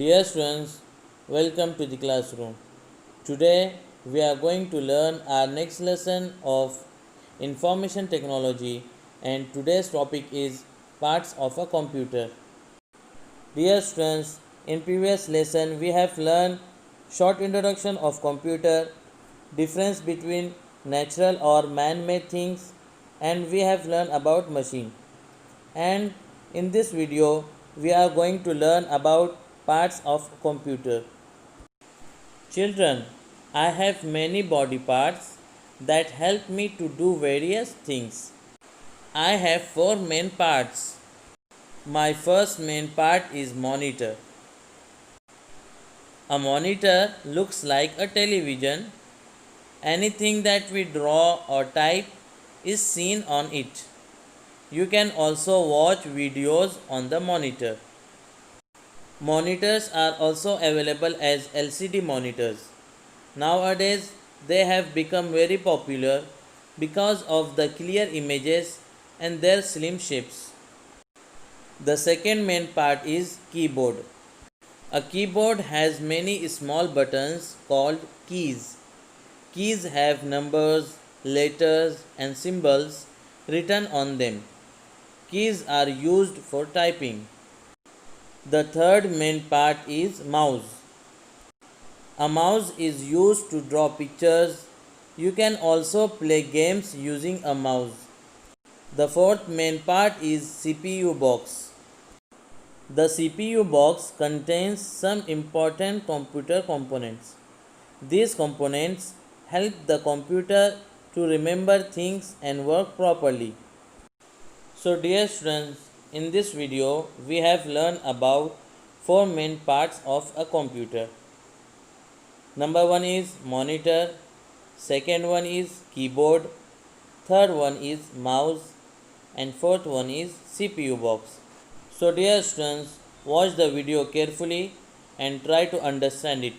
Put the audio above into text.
Dear students, welcome to the classroom. Today we are going to learn our next lesson of information technology, and today's topic is parts of a computer. Dear students, in previous lesson we have learned short introduction of computer, difference between natural or man-made things, and we have learned about machine. And in this video we are going to learn about parts of computer. Children, I have many body parts that help me to do various things. I have four main parts. My first main part is monitor. A monitor looks like a television. Anything that we draw or type is seen on it. You can also watch videos on the monitor. Monitors are also available as LCD monitors. Nowadays, they have become very popular because of the clear images and their slim shapes. The second main part is keyboard. A keyboard has many small buttons called keys. Keys have numbers, letters, and symbols written on them. Keys are used for typing. The third main part is mouse. A mouse is used to draw pictures. You can also play games using a mouse. The fourth main part is CPU box. The CPU box contains some important computer components. These components help the computer to remember things and work properly. So dear students, in this video we have learned about four main parts of a computer. Number one is monitor, second one is keyboard, third one is mouse, and fourth one is CPU box. So dear students, watch the video carefully and try to understand it.